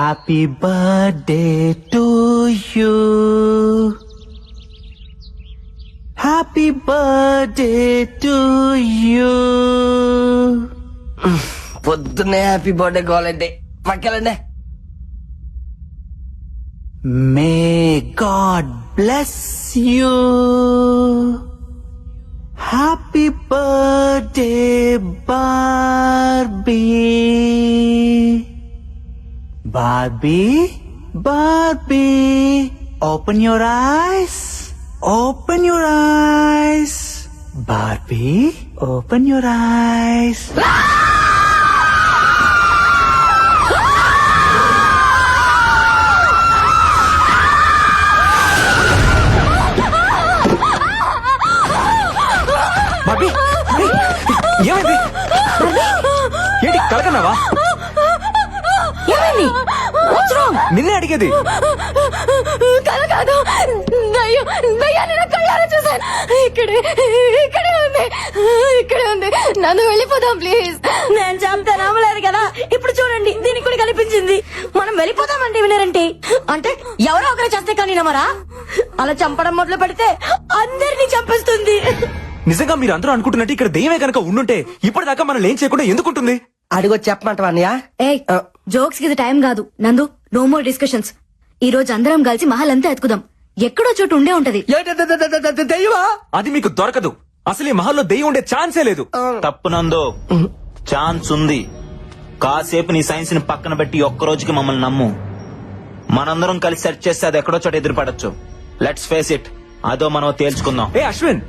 Happy birthday to you. Happy birthday to you. పొద్దున్నే happy birthday కావాలంటే పక్కెళ్ళండి. May God bless you. Happy birthday, Barbie. Barbie, open your eyes. Open your eyes. Barbie, open your eyes. Bobby ఏమైంది? ఏంటి కలకన్నావా? నిన్నే అడిగేది. కల కాదు, దయ్యాన్ని నా కళ్ళారా చూసాను. ఇక్కడే ఉంది. నన్ను వెళ్ళిపోదాం ప్లీజ్. నేను చెప్తే నమ్మలేదు కదా, ఇప్పుడు చూడండి దీనికి కూడా కనిపించింది. మనం వెళ్ళిపోదామంటే వినరంటే, అంటే ఎవరో ఒకరు చేస్తే కానీ నమ్మరా? అలా చంపడం మొదలు పెడితే అందరినీ చంపేస్తుంది. నిజంగా మీరు అందరూ అనుకుంటున్నట్టు ఇక్కడ దెయ్యమే కనుక ఉండుంటే ఇప్పటిదాకా మనం ఏం చేయకుండా ఎందుకుంటుంది? అడిగొచ్చి చెప్పమంటావా అన్నయ్య? జోక్స్ కి ఇది టైం కాదు నందు. No more discussions. ఈ రోజు అందరం కలిసి మహల్ అంతా ఎత్తుకుదాం. ఎక్కడో చోటు ఉండే ఉంటది. దెయ్యమా? అది మీకు దొరకదు. అసలు ఈ మహల్లో దెయ్యం ఉండే ఛాన్సే లేదు. తప్పునందో ఛాన్స్ ఉంది. కాసేపు నీ సైన్స్ ని పక్కన పెట్టి ఒక్క రోజుకి మమ్మల్ని నమ్ము. మనందరం కలిసి సెర్చ్ చేస్తే అది ఎక్కడో చోట ఎదురుపడచ్చు. Let's face it. అదో మనం తేల్చుకుందాం. ఏ అశ్విన్,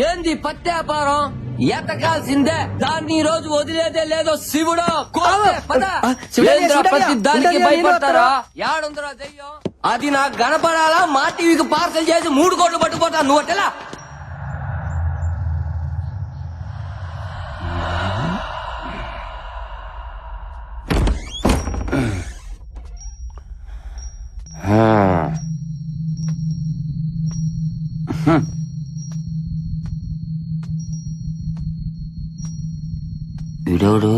ఏంది పత్యాపారం? ఎతకాల్సిందే. దాన్ని ఈ రోజు వదిలేదే లేదో శివుడు. దానికి భయపడతారా? యాడుందరా దెయ్యం? అది నాకు కనపడాలా? మా టీవీకి పార్సల్ చేసి 3 కోట్లు పట్టుకుపోతా. నువ్వు అట్టెలా? వీడోడు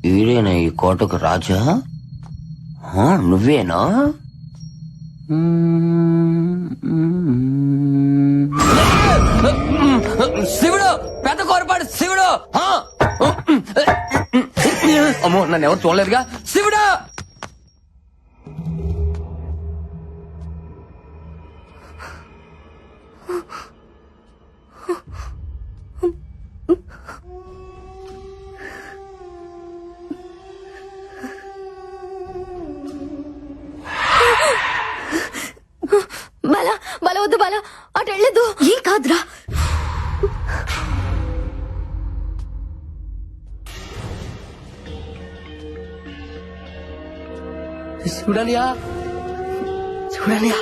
వీడేనా ఈ కోటకు రాజా? నువ్వేనా? శివుడు, పెద్ద కోరపాడు శివుడు. అమ్మో, నన్ను ఎవరు చూడలేదుగా. శివుడు! బల వద్దు బల, అటు వెళ్ళదు. ఏం కాదురా. చూడనియా, చూడనియా.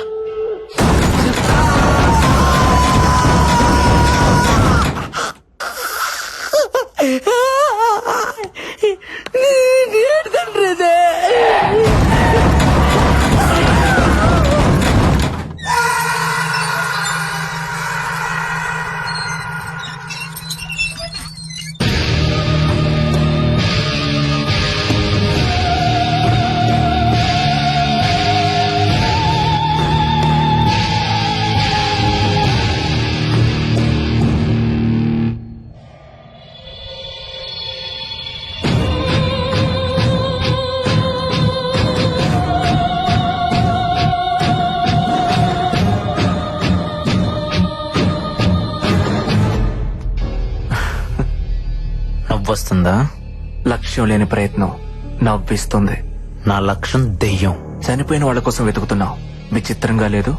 వస్తుందా? లక్ష్యం లేని ప్రయత్నం నవ్విస్తుంది. నా లక్ష్యం దెయ్యం. చనిపోయిన వాళ్ళ కోసం వెతుకుతున్నావు. విచిత్రంగా లేదు?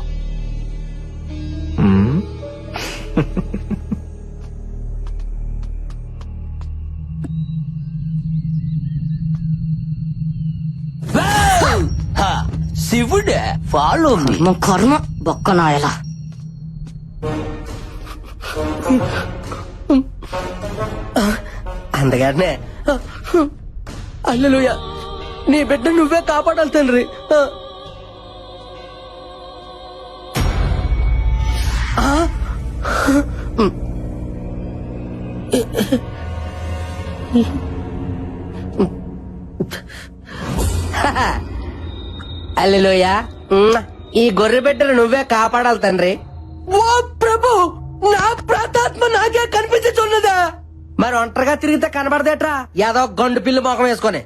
శివుడే ఫాలో మీ. కర్మ బొక్కనాయలా. అందుకనే హల్లెలూయా, నీ బిడ్డ నువ్వే కాపాడాలి తండ్రి. అల్లెలోయా ఈ గొర్రె బిడ్డను నువ్వే కాపాడాలి తండ్రి. ఓ ప్రభు, నా ప్రాతాత్మ నాకే కనిపించున్నదా? మరి ఒంటరిగా తిరిగితే కనబడదేట్రా ఏదో గండు పిల్లి మొఖం వేసుకొని.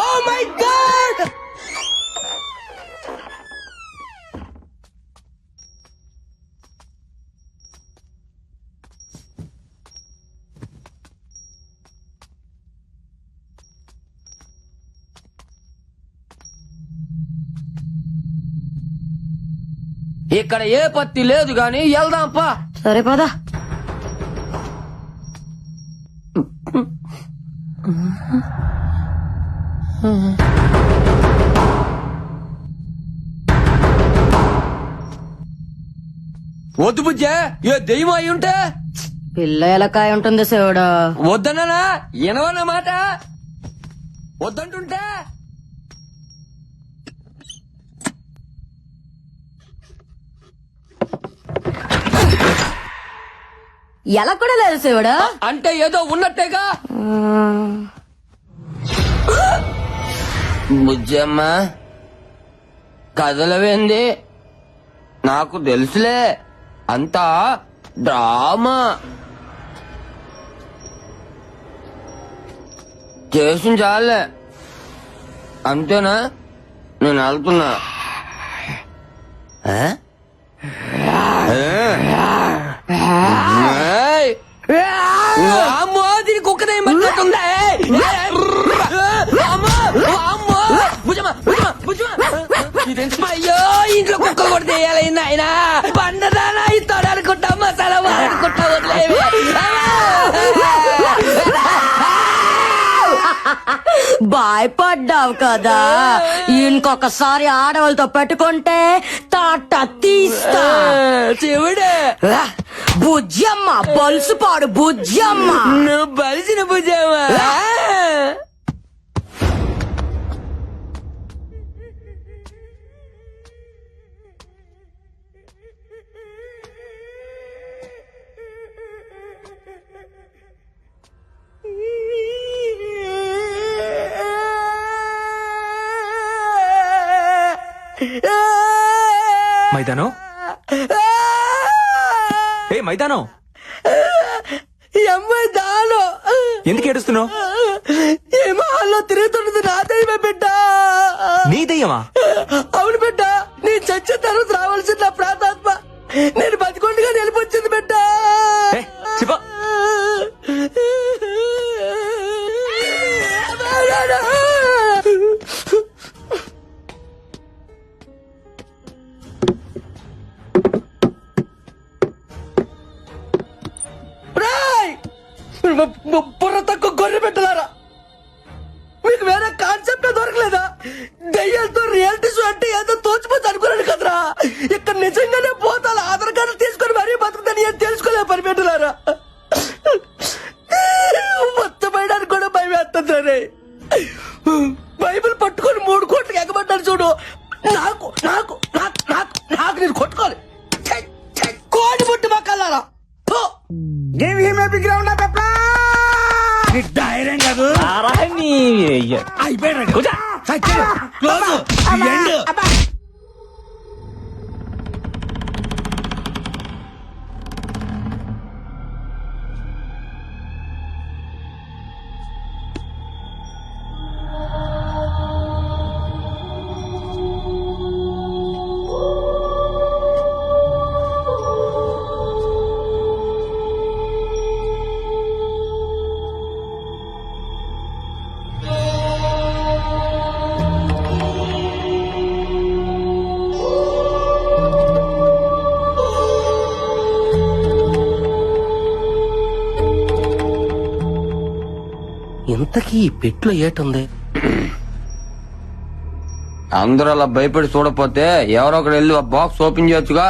Oh my god! ఇక్కడ ఏ పత్తి లేదు గాని వెళ్దాంపా. సరే పదా. వద్దు బుజ్జే, ఏ దెయ్యం అయి ఉంటే. పిల్ల ఎలకాయ ఉంటుంది శివుడు. వద్దన్నా వినవన్న మాట. వద్దంటుంటే ఎలా కూడా లేదు శివుడు. అంటే ఏదో ఉన్నట్టేగా. బుజ్జమ్మ కదలవేంది? నాకు తెలుసులే, అంతా డ్రామా చేసిన చాలే. అంతేనా? నేను వెళ్తున్నా. అమ్మో, దీని కుక్కనే మట్టుందా? అయ్యో, ఇంట్లో కుక్క కూడా చేయాలైంది ఆయన. పండదానా ఇస్తాడు అనుకుంటా, మసాలా వాడుకుంటా వదిలేవి. భయపడ్డావు కదా, ఇంకొకసారి ఆడవాళ్ళతో పెట్టుకుంటే తాట తీస్తా. చెవుడే బుజ్జమ్మ, బలుసుపాడు బుజ్జమ్మ. నువ్వు బలిసిన బుజ్జమ్మ. మైదానం, ఏ మైదానం, అమ్మాయి దాను ఎందుకు ఏడుస్తున్నావు? ఈ మహల్లో తిరుగుతున్నది నా దైవమే బిడ్డ. నీ దయ్యమా? అవును బిడ్డ, నీ చచ్చిన తర్వాత రావాల్సిన నా ప్రాతాత్మ నేను బతికొండగా నిలిపొచ్చింది బిడ్డ. ఏ, చెప్పు. బుర్ర తక్కువ గొర్రె పెట్టలారా, మీకు వేరే కాన్సెప్ట్ దొరకలేదా? దయ్యాలతో రియాలిటీ షో అంటే ఏదో తోచిపోతే అనుకున్నాను కదరా. ఇక్కడ నిజంగానే పోతాను ఆధార్ కార్డు తీసుకొని మరీ బతుకుతాను ఏం తెలుసుకోలే పని పెట్టలారా. మొత్తం పైడానికి కూడా భయం వేస్తుంది. బైబిల్ పట్టుకొని 3 కోట్లకి ఎగబడ్డాడు చూడు. నాకు నాకు నాకు నాకు నాకు నేను కొట్టుకోవాలి. కోడి పుట్టి మక్కలారా. ధైర్యం కాదు అయిపోయాడు. ఇంతకీ ఈ పెట్లో ఏటుంది? అందరూ అలా భయపడి చూడపోతే ఎవరో ఒకరు వెళ్ళి ఆ బాక్స్ ఓపెన్ చేయొచ్చుగా.